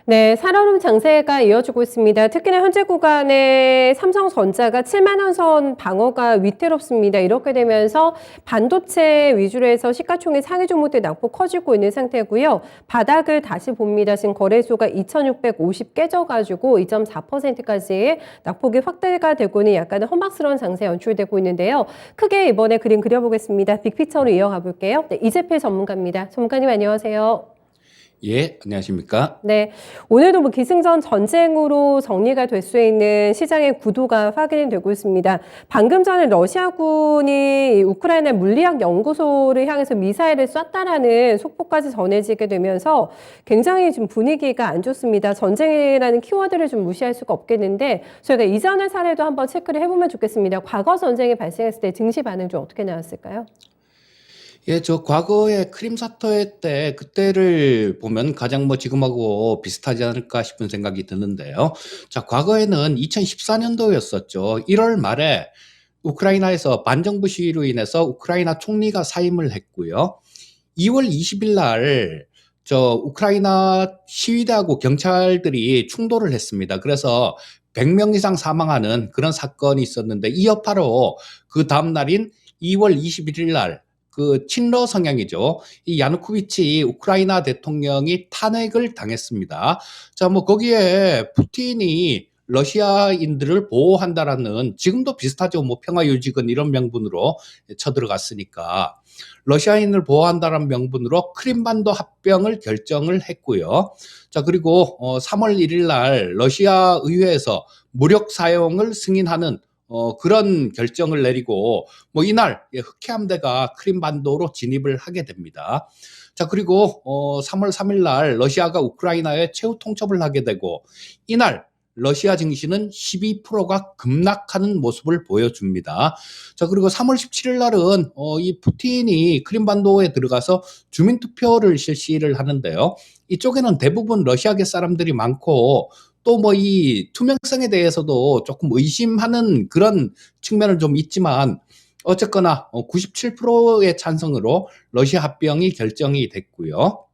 네, 살얼음 장세가 이어지고 있습니다. 특히나 현재 구간에 삼성전자가 7만 원 선 방어가 위태롭습니다. 이렇게 되면서 반도체 위주로 해서 시가총액 상위 종목들 낙폭 커지고 있는 상태고요. 바닥을 다시 봅니다. 지금 거래소가 2,650 깨져가지고 2.4%까지 낙폭이 확대가 되고 있는 약간은 험악스러운 장세 연출되고 있는데요. 크게 이번에 그림 그려보겠습니다. 빅피처로 이어가 볼게요. 네, 이재필 전문가입니다. 전문가님 안녕하세요. 예, 안녕하십니까? 네, 오늘도 뭐 기승전 전쟁으로 정리가 될 수 있는 시장의 구도가 확인이 되고 있습니다. 방금 전에 러시아군이 우크라이나 물리학 연구소를 향해서 미사일을 쐈다라는 속보까지 전해지게 되면서 굉장히 지금 분위기가 안 좋습니다. 전쟁이라는 키워드를 좀 무시할 수가 없겠는데 저희가 이전의 사례도 한번 체크를 해보면 좋겠습니다. 과거 전쟁이 발생했을 때 증시 반응 좀 어떻게 나왔을까요? 예, 저 과거에 크림 사태 때 그때를 보면 가장 뭐 지금하고 비슷하지 않을까 싶은 생각이 드는데요. 자, 과거에는 2014년도였었죠. 1월 말에 우크라이나에서 반정부 시위로 인해서 우크라이나 총리가 사임을 했고요. 2월 20일 날 저 우크라이나 시위대하고 경찰들이 충돌을 했습니다. 그래서 100명 이상 사망하는 그런 사건이 있었는데 이 여파로 그 다음 날인 2월 21일 날 그 친러 성향이죠. 이 야누코비치 우크라이나 대통령이 탄핵을 당했습니다. 자, 뭐 거기에 푸틴이 러시아인들을 보호한다라는 지금도 비슷하죠. 뭐 평화유지군 이런 명분으로 쳐들어갔으니까 러시아인을 보호한다는 명분으로 크림반도 합병을 결정을 했고요. 자, 그리고 3월 1일 날 러시아 의회에서 무력 사용을 승인하는 그런 결정을 내리고 뭐 이날 흑해함대가 크림반도로 진입을 하게 됩니다. 자, 그리고 3월 3일 날 러시아가 우크라이나에 최후 통첩을 하게 되고 이날 러시아 증시는 12%가 급락하는 모습을 보여줍니다. 자, 그리고 3월 17일 날은 이 푸틴이 크림반도에 들어가서 주민투표를 실시를 하는데요. 이쪽에는 대부분 러시아계 사람들이 많고 또 뭐 이 투명성에 대해서도 조금 의심하는 그런 측면은 좀 있지만 어쨌거나 97%의 찬성으로 러시아 합병이 결정이 됐고요.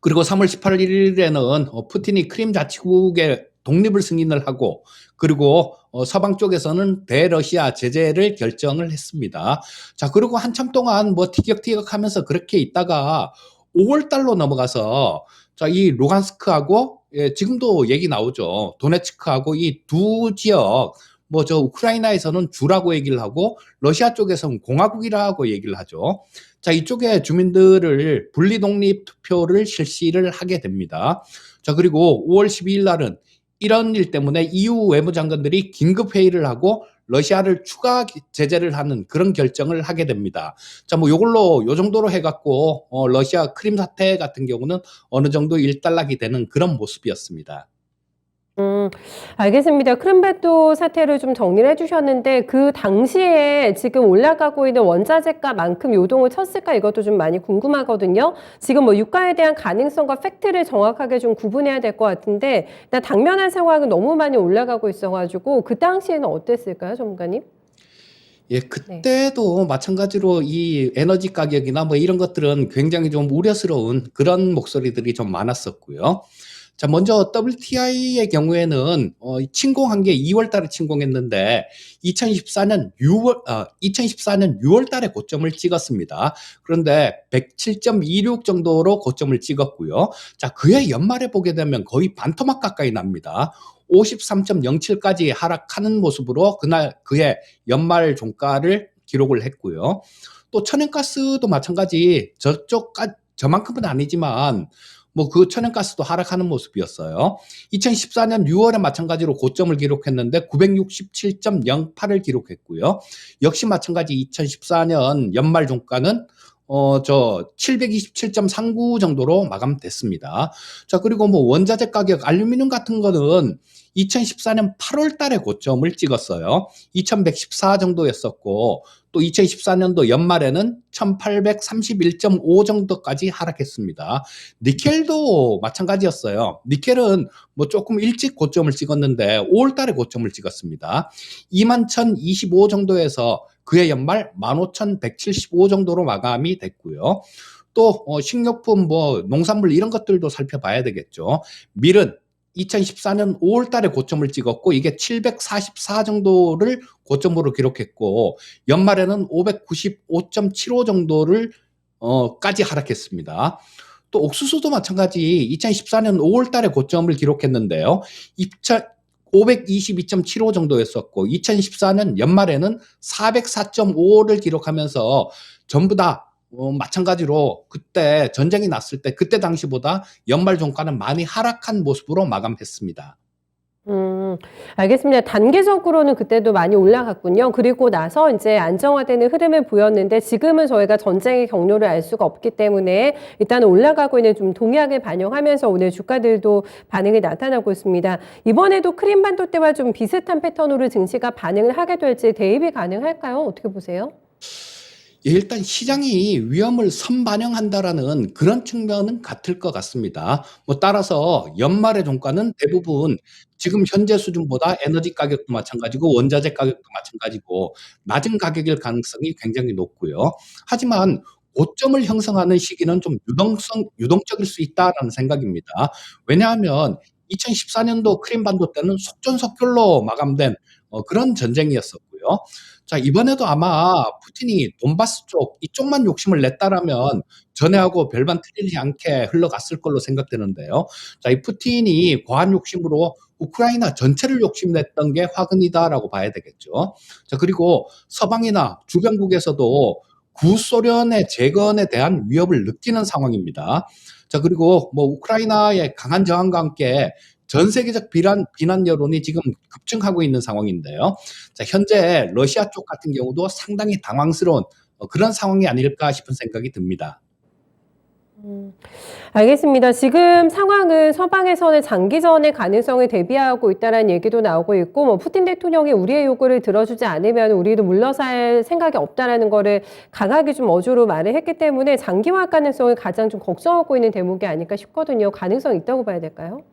그리고 3월 18일에는 푸틴이 크림 자치국의 독립을 승인을 하고 그리고 서방 쪽에서는 대러시아 제재를 결정을 했습니다. 자, 그리고 한참 동안 뭐 티격태격하면서 그렇게 있다가 5월 달로 넘어가서 자, 이 루간스크하고 예, 지금도 얘기 나오죠. 도네츠크하고 이 두 지역 뭐 저 우크라이나에서는 주라고 얘기를 하고 러시아 쪽에서는 공화국이라고 얘기를 하죠. 자, 이쪽에 주민들을 분리독립 투표를 실시를 하게 됩니다. 자, 그리고 5월 12일 날은 이런 일 때문에 EU 외무장관들이 긴급 회의를 하고 러시아를 추가 제재를 하는 그런 결정을 하게 됩니다. 자, 뭐 요걸로 요 정도로 해갖고 러시아 크림 사태 같은 경우는 어느 정도 일단락이 되는 그런 모습이었습니다. 음, 알겠습니다. 크림반도 사태를 좀 정리를 해주셨는데 그 당시에 지금 올라가고 있는 원자재가만큼 요동을 쳤을까 이것도 좀 많이 궁금하거든요. 지금 뭐 유가에 대한 가능성과 팩트를 정확하게 좀 구분해야 될 것 같은데 일단 당면한 상황은 너무 많이 올라가고 있어가지고 그 당시에는 어땠을까요, 전문가님? 예, 네. 그때도 마찬가지로 이 에너지 가격이나 뭐 이런 것들은 굉장히 좀 우려스러운 그런 목소리들이 좀 많았었고요. 자, 먼저 WTI의 경우에는 침공한 게 2월 달에 침공했는데 2014년 6월 달에 고점을 찍었습니다. 그런데 107.26 정도로 고점을 찍었고요. 자, 그해 연말에 보게 되면 거의 반토막 가까이 납니다. 53.07까지 하락하는 모습으로 그날 그해 연말 종가를 기록을 했고요. 또 천연가스도 마찬가지 저만큼은 아니지만 뭐 그 천연가스도 하락하는 모습이었어요. 2014년 6월에 마찬가지로 고점을 기록했는데 967.08을 기록했고요. 역시 마찬가지 2014년 연말 종가는 저 727.39 정도로 마감됐습니다. 자, 그리고 뭐 원자재 가격 알루미늄 같은 거는 2014년 8월 달에 고점을 찍었어요. 2114 정도였었고 또 2014년도 연말에는 1831.5 정도까지 하락했습니다. 니켈도 마찬가지였어요. 니켈은 뭐 조금 일찍 고점을 찍었는데 5월 달에 고점을 찍었습니다. 21,025 정도에서 그해 연말 15,175 정도로 마감이 됐고요. 또 식료품, 뭐 농산물 이런 것들도 살펴봐야 되겠죠. 밀은 2014년 5월 달에 고점을 찍었고 이게 744 정도를 고점으로 기록했고 연말에는 595.75 정도를 까지 하락했습니다. 또 옥수수도 마찬가지 2014년 5월 달에 고점을 기록했는데요. 522.75 정도였었고 2014년 연말에는 404.55를 기록하면서 전부 다 마찬가지로 그때 전쟁이 났을 때 그때 당시보다 연말 종가는 많이 하락한 모습으로 마감했습니다. 음, 알겠습니다. 단기적으로는 그때도 많이 올라갔군요. 그리고 나서 이제 안정화되는 흐름을 보였는데 지금은 저희가 전쟁의 경로를 알 수가 없기 때문에 일단 올라가고 있는 좀 동향을 반영하면서 오늘 주가들도 반응이 나타나고 있습니다. 이번에도 크림 반도체와 좀 비슷한 패턴으로 증시가 반응을 하게 될지 대입이 가능할까요? 어떻게 보세요? 예, 일단 시장이 위험을 선반영한다라는 그런 측면은 같을 것 같습니다. 뭐 따라서 연말의 종가는 대부분 지금 현재 수준보다 에너지 가격도 마찬가지고 원자재 가격도 마찬가지고 낮은 가격일 가능성이 굉장히 높고요. 하지만 고점을 형성하는 시기는 좀 유동적일 수 있다라는 생각입니다. 왜냐하면 2014년도 크림 반도체는 속전속결로 마감된 그런 전쟁이었었고요. 자, 이번에도 아마 푸틴이 돈바스 쪽 이쪽만 욕심을 냈다라면 전에하고 별반 틀리지 않게 흘러갔을 걸로 생각되는데요. 자, 이 푸틴이 과한 욕심으로 우크라이나 전체를 욕심냈던 게 화근이다라고 봐야 되겠죠. 자, 그리고 서방이나 주변국에서도 구소련의 재건에 대한 위협을 느끼는 상황입니다. 자, 그리고 뭐 우크라이나의 강한 저항과 함께 전 세계적 비난 여론이 지금 급증하고 있는 상황인데요. 자, 현재 러시아 쪽 같은 경우도 상당히 당황스러운 그런 상황이 아닐까 싶은 생각이 듭니다. 알겠습니다. 지금 상황은 서방에서는 장기전의 가능성을 대비하고 있다는 얘기도 나오고 있고, 뭐 푸틴 대통령이 우리의 요구를 들어주지 않으면 우리도 물러설 생각이 없다라는 거를 강하게 좀 어조로 말을 했기 때문에 장기화 가능성을 가장 좀 걱정하고 있는 대목이 아닐까 싶거든요. 가능성 있다고 봐야 될까요?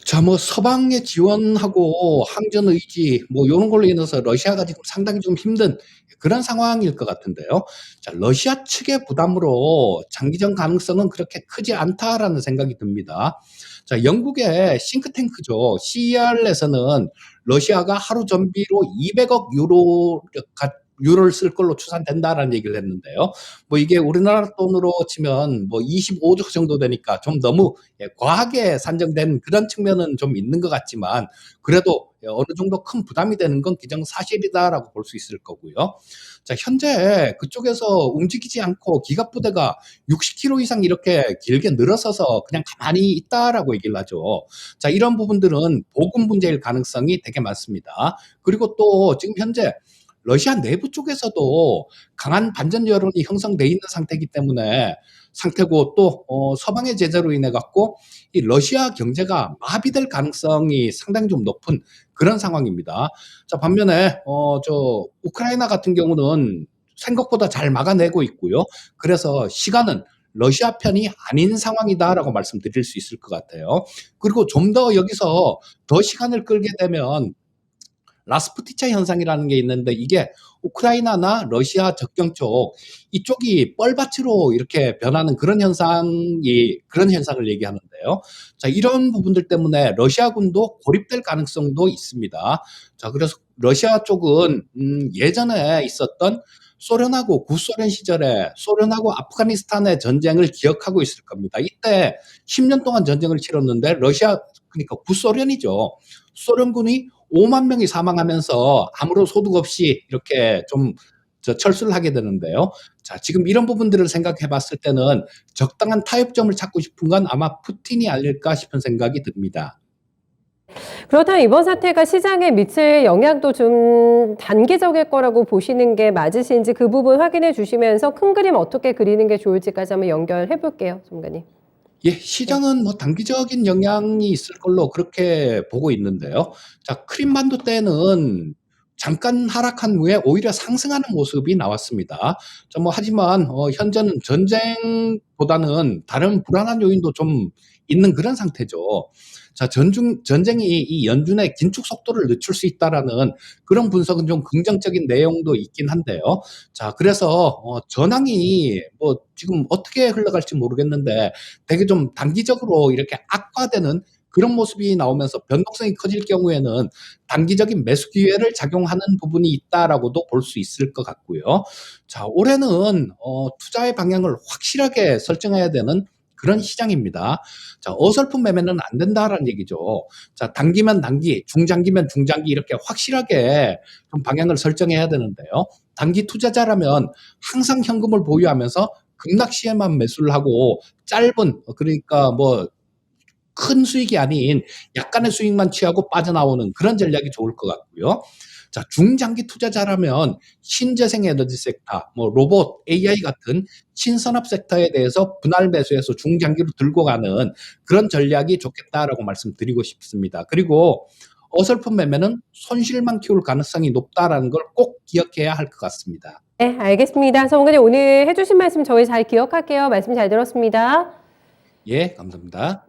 자, 뭐 서방의 지원하고 항전 의지 뭐 요런 걸로 인해서 러시아가 지금 상당히 좀 힘든 그런 상황일 것 같은데요. 자, 러시아 측의 부담으로 장기전 가능성은 그렇게 크지 않다라는 생각이 듭니다. 자, 영국의 싱크탱크죠. CER에서는 러시아가 하루 전비로 200억 유로를 쓸 걸로 추산된다라는 얘기를 했는데요. 뭐 이게 우리나라 돈으로 치면 뭐 25조 정도 되니까 좀 너무 과하게 산정된 그런 측면은 좀 있는 것 같지만 그래도 어느 정도 큰 부담이 되는 건 기정사실이다라고 볼 수 있을 거고요. 자, 현재 그쪽에서 움직이지 않고 기갑부대가 60km 이상 이렇게 길게 늘어서서 그냥 가만히 있다라고 얘기를 하죠. 자, 이런 부분들은 보급 문제일 가능성이 되게 많습니다. 그리고 또 지금 현재 러시아 내부 쪽에서도 강한 반전 여론이 형성돼 있는 상태고 또 서방의 제재로 인해 갖고 이 러시아 경제가 마비될 가능성이 상당히 좀 높은 그런 상황입니다. 자, 반면에 저 우크라이나 같은 경우는 생각보다 잘 막아내고 있고요. 그래서 시간은 러시아 편이 아닌 상황이다라고 말씀드릴 수 있을 것 같아요. 그리고 좀 더 여기서 더 시간을 끌게 되면 라스푸티차 현상이라는 게 있는데 이게 우크라이나나 러시아 접경 쪽 이쪽이 뻘밭으로 이렇게 변하는 그런 현상을 얘기하는데요. 자, 이런 부분들 때문에 러시아군도 고립될 가능성도 있습니다. 자, 그래서 러시아 쪽은 예전에 있었던 소련하고 구소련 시절에 소련하고 아프가니스탄의 전쟁을 기억하고 있을 겁니다. 이때 10년 동안 전쟁을 치렀는데 러시아 그러니까 구소련이죠. 소련군이 5만 명이 사망하면서 아무런 소득 없이 이렇게 좀 철수를 하게 되는데요. 자, 지금 이런 부분들을 생각해 봤을 때는 적당한 타협점을 찾고 싶은 건 아마 푸틴이 아닐까 싶은 생각이 듭니다. 그렇다면 이번 사태가 시장에 미칠 영향도 좀 단기적일 거라고 보시는 게 맞으신지 그 부분 확인해 주시면서 큰 그림 어떻게 그리는 게 좋을지까지 한번 연결해 볼게요, 전문가님. 예, 네. 시장은 뭐 단기적인 영향이 있을 걸로 그렇게 보고 있는데요. 자, 크림 반도체는 잠깐 하락한 후에 오히려 상승하는 모습이 나왔습니다. 하지만 현재는 전쟁보다는 다른 불안한 요인도 좀 있는 그런 상태죠. 전쟁이 이 연준의 긴축 속도를 늦출 수 있다라는 그런 분석은 좀 긍정적인 내용도 있긴 한데요. 그래서 전황이 지금 어떻게 흘러갈지 모르겠는데 되게 좀 단기적으로 이렇게 악화되는 그런 모습이 나오면서 변동성이 커질 경우에는 단기적인 매수 기회를 작용하는 부분이 있다라고도 볼 수 있을 것 같고요. 올해는 투자의 방향을 확실하게 설정해야 되는 그런 시장입니다. 어설픈 매매는 안 된다라는 얘기죠. 단기면 단기, 중장기면 중장기 이렇게 확실하게 좀 방향을 설정해야 되는데요. 단기 투자자라면 항상 현금을 보유하면서 급락 시에만 매수를 하고 짧은 그러니까 큰 수익이 아닌 약간의 수익만 취하고 빠져나오는 그런 전략이 좋을 것 같고요. 중장기 투자자라면 신재생 에너지 섹터, 로봇, AI 같은 신산업 섹터에 대해서 분할 매수해서 중장기로 들고 가는 그런 전략이 좋겠다라고 말씀드리고 싶습니다. 그리고 어설픈 매매는 손실만 키울 가능성이 높다라는 걸 꼭 기억해야 할 것 같습니다. 네, 알겠습니다. 성우님 오늘 해주신 말씀 저희 잘 기억할게요. 말씀 잘 들었습니다. 예, 감사합니다.